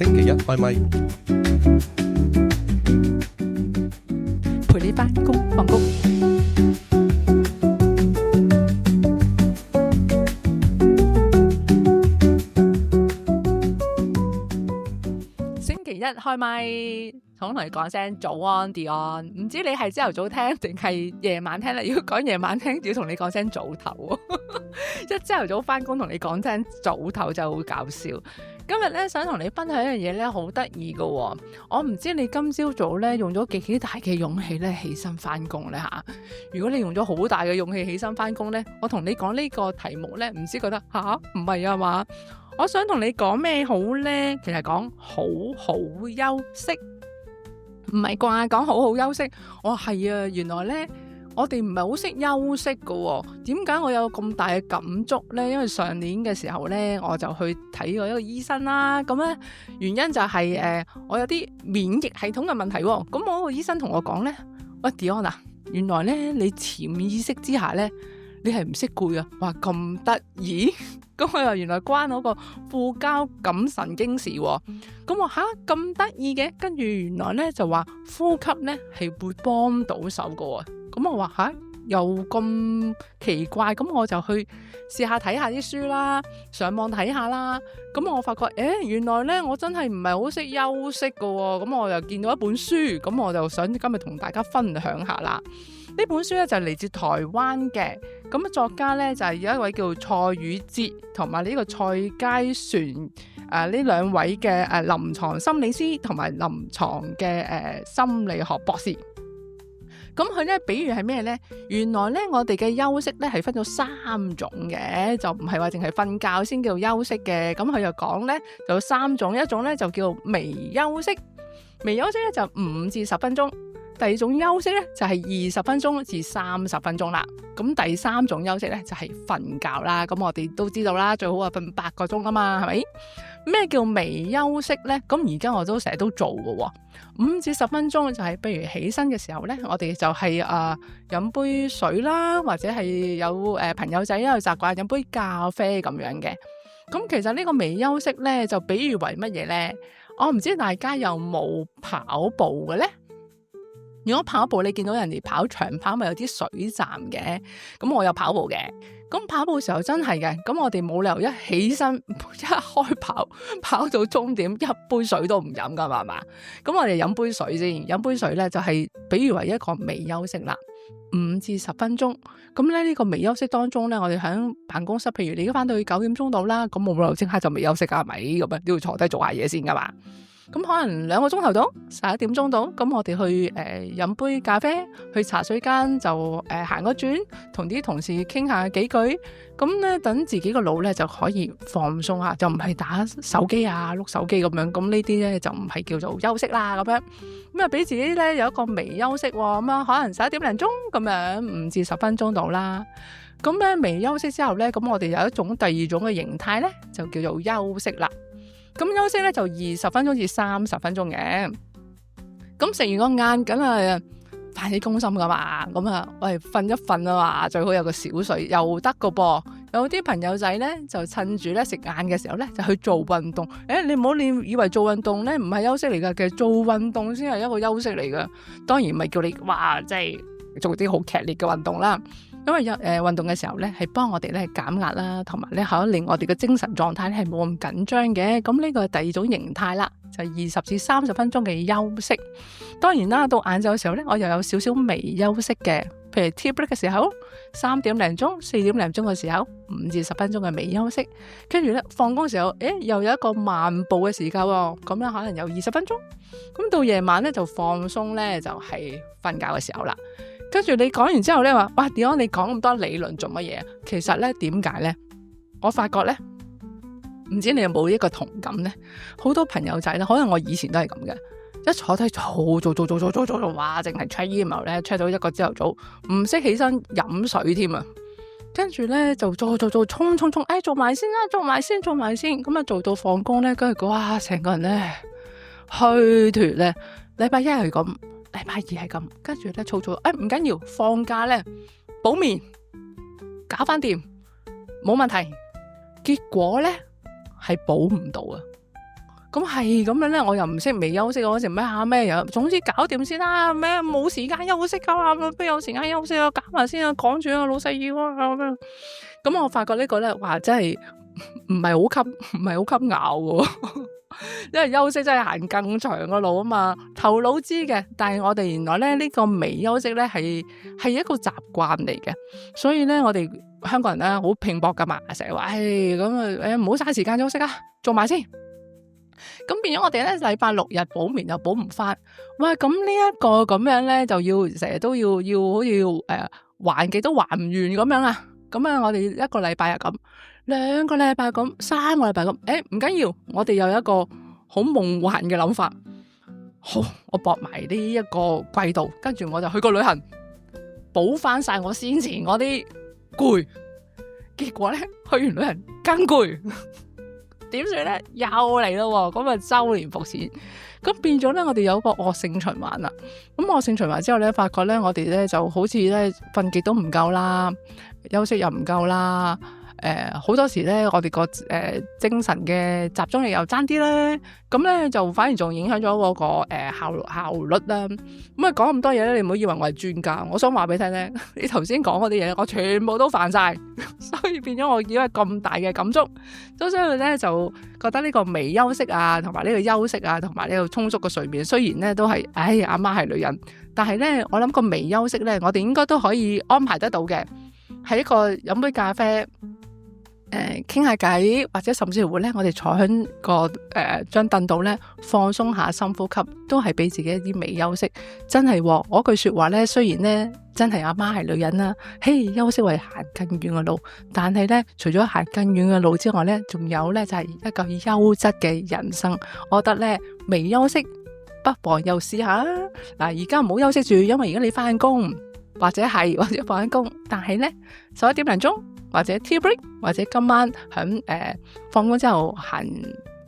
星期一開咪。陪你返工放工。星期一開咪，同你講聲早安，Dion。唔知你係朝頭早聽定係夜晚聽咧？如果講夜晚聽，要同你講聲早唞。一朝頭早返工同你講聲早唞就好搞笑。今日咧想同你分享一樣嘢咧，好得意㗎。我唔知你今朝早咧用咗幾大嘅勇氣咧起身返工咧吓。如果你用咗好大嘅勇氣起身返工咧，我同你講呢個題目咧，唔知覺得唔係啊嘛？我想同你講咩好咧？其實講好好休息，唔係啩？講好好休息，我係啊，原來咧。我哋唔係好識休息㗎喎，點解我有咁大嘅感觸呢？因為上年嘅時候呢，我就去睇過一個醫生啦。咁咧原因就係我有啲免疫系統嘅問題喎。咁我個醫生同我講呢：喂，Dion啊，原來呢你潛意識之下呢，你係唔識攰啊！哇，咁得意！咁我又原來關我個副交感神經事喎。咁我咁得意嘅，跟住原來呢就話呼吸呢係會幫到手㗎喎。咁我話又咁奇怪，咁我就去試下睇下啲書啦，上網睇下啦。咁我發覺原來咧我真係唔係好識休息㗎喎。咁我又見到一本書，咁我就想今日同大家分享下啦。呢本書咧就嚟自台灣嘅，咁作家咧就係有一位叫蔡宇哲同埋呢個蔡佳璇呢兩位嘅臨床心理師同埋臨床嘅心理學博士。咁佢咧，比喻係咩咧？原來咧，我哋嘅休息咧係分咗3種嘅，就唔係話淨係瞓覺先叫休息嘅。咁佢就講咧，就有3種，一種咧就叫微休息，微休息咧就5至10分鐘。第二種休息咧就係20分鐘至30分鐘啦。咁第3種休息咧就係瞓覺啦。咁我哋都知道啦，最好係瞓8個鐘啊嘛，係咪？咩叫微休息咧？咁而家我都成日都做嘅喎。5至10分鐘就係，譬如起身嘅時候咧，我哋就係飲杯水啦，或者係有朋友仔有習慣飲杯咖啡咁樣嘅。咁其實呢個微休息咧，就比喻為乜嘢咧？我唔知大家有冇跑步嘅咧？如果跑步，你見到人哋跑長跑咪有啲水站嘅，咁我有跑步嘅。咁跑步嘅時候真係嘅，咁我哋冇理由一起身一開跑到終點一杯水都唔飲噶嘛，係嘛？咁我哋飲杯水先，飲杯水咧就係比喻為一個微休息啦，5至10分鐘。咁咧呢個微休息當中咧，我哋喺辦公室，譬如你而家翻到去9點鐘到啦，咁冇理由即刻就微休息噶，係咪？咁啊都要坐低做下嘢先噶嘛。咁可能2個鐘頭到11點鐘到，咁我哋去飲杯咖啡，去茶水間就行個轉，同啲同事傾下幾句，咁咧等自己個腦咧就可以放鬆下，就唔係打手機啊、碌手機咁樣，咁呢啲咧就唔係叫做休息啦咁樣，咁啊俾自己咧有一個微休息喎，咁啊可能11點零鐘咁樣5至10分鐘到啦，咁咧微休息之後咧，咁我哋有第二種嘅形態咧，就叫做休息啦。咁休息咧就20分鐘至30分鐘嘅，咁食完個晏梗係飯氣攻心噶嘛，咁啊喂瞓一瞓啊嘛，最好有個小睡又得個噃。有啲朋友仔咧就趁住咧食晏嘅時候咧就去做運動。你唔好以為做運動咧唔係休息嚟噶，其實做運動先係一個休息嚟噶。當然唔係叫你哇即係做啲好劇烈嘅運動啦。因為運動嘅時候咧，係幫我哋咧減壓啦，同埋咧可以令我哋嘅精神狀態咧係冇咁緊張嘅。咁呢個係第二種形態啦，就係20至30分鐘嘅休息。當然啦，到晏晝嘅時候咧，我又有少少微休息嘅，譬如 tea break 嘅時候，3點零鐘、4點零鐘嘅時候，5至10分鐘嘅微休息。跟住咧放工嘅時候，又有一個漫步嘅時間喎，咁樣可能有20分鐘。咁到夜晚咧就放鬆咧，就係瞓覺嘅時候啦。跟住你講完之後咧話，哇，Dion你講咁多理論做乜嘢？其實咧點解咧？我發覺咧，唔知你有冇一個同感咧？好多朋友仔咧，可能我以前都係咁嘅，一坐低做，哇，淨係 check email 咧 check 到一個朝頭早，唔識起身飲水添啊！跟住咧就做，衝，做埋先啦，做埋先，咁啊做到放工咧，跟住哇，成個人咧虛脫咧，禮拜一係咁。禮拜二係咁，跟住咧嘈，唔緊要，放假咧補眠，搞翻掂，冇問題。結果咧係補唔到啊！咁係咁樣咧，我又唔識微休息嗰時咩下咩又，總之搞掂先啦，咩冇時間休息噶嘛，邊有時間休息啊？搞埋先啊，趕住啊，老細要啊咁樣。咁我發覺呢個咧，哇，真係唔係好襟咬嘅，因為休息真係行更長嘅路啊嘛。頭腦知嘅，但係我哋原來咧呢個微休息咧係一個習慣嚟嘅，所以咧我哋香港人咧好拼搏噶嘛，成日話咁啊，唔好嘥時間休息啊，做埋先。咁變咗我哋咧禮拜六日補眠又補唔翻，哇！咁呢一個咁樣咧就要成日都要好似還極都還唔完咁樣啊！咁啊，我哋一個禮拜又咁，2個禮拜咁，3個禮拜咁，唔緊要，我哋有一個好夢幻嘅諗法，好，我搏埋呢一個季度，跟住我就去個旅行，補翻晒我先前嗰啲攰，結果咧去完旅行更攰。點算咧？又嚟咯，咁啊周年復始，咁變咗咧，我哋有個惡性循環啦。咁惡性循環之後咧，發覺咧，我哋咧就好似咧瞓極都唔夠啦，休息又唔夠啦。好多時咧，我哋個精神嘅集中力又爭啲咧，咁咧就反而仲影響咗嗰個效率啦。咁啊講咁多嘢咧，你唔好以為我係專家，我想話俾你聽咧，你頭先講嗰啲嘢，我全部都犯晒，所以變咗我以為咁大嘅感觸，所以咧就覺得呢個微休息啊，同埋呢個休息啊，同埋呢個充足嘅睡眠，雖然咧都係，阿媽係女人，但係咧我諗個微休息咧，我哋應該都可以安排得到嘅，係一個飲杯咖啡。傾下偈，或者甚至乎咧，我哋坐喺個張凳度咧，放鬆下深呼吸，都係俾自己一啲微休息。真係嗰句說話咧，雖然咧真係阿媽係女人啦，休息為行更遠嘅路，但係咧除咗行更遠嘅路之外咧，仲有咧就係一個優質嘅人生。我覺得咧微休息不妨又試下啦。嗱，而家唔好休息住，因為而家你翻工或者放緊工，但係咧11點零鐘。或者 tea break， 或者今晚響放工之後行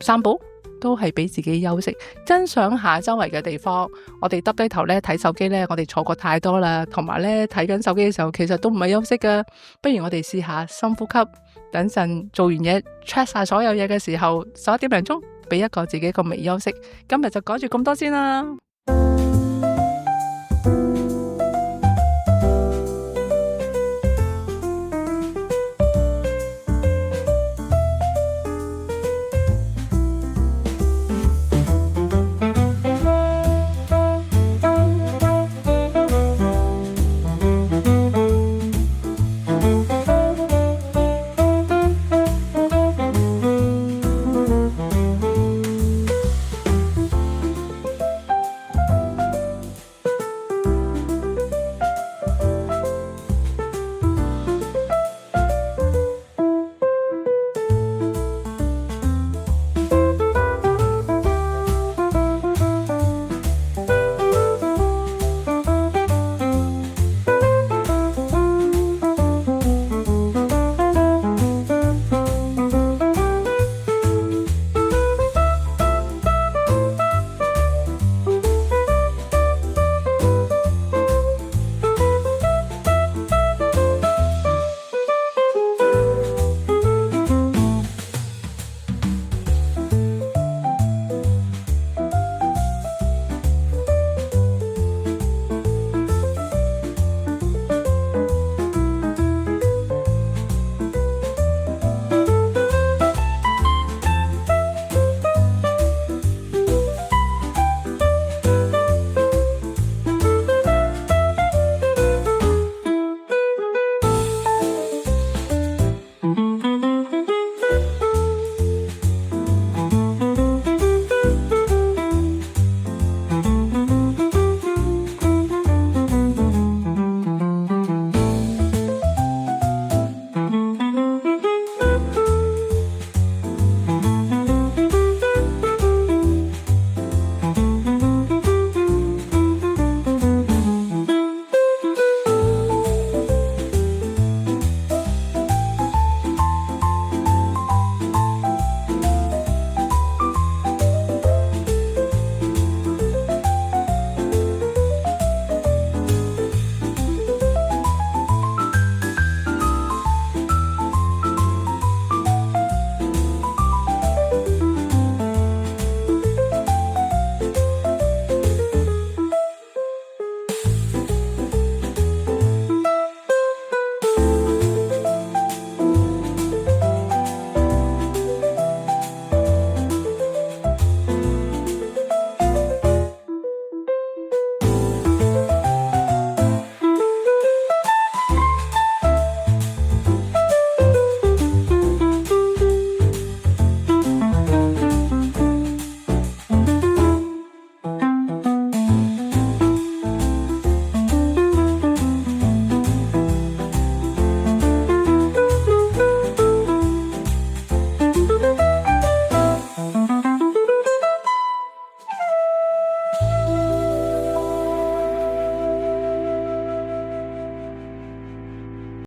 散步，都係俾自己休息，欣賞下周圍嘅地方。我哋耷低頭咧睇手機咧，我哋錯過太多啦。同埋咧睇緊手機嘅時候，其實都唔係休息噶。不如我哋試下深呼吸，等陣做完嘢 check 晒所有嘢嘅時候，11點零鐘俾一個自己個微休息。今日就講住咁多先啦。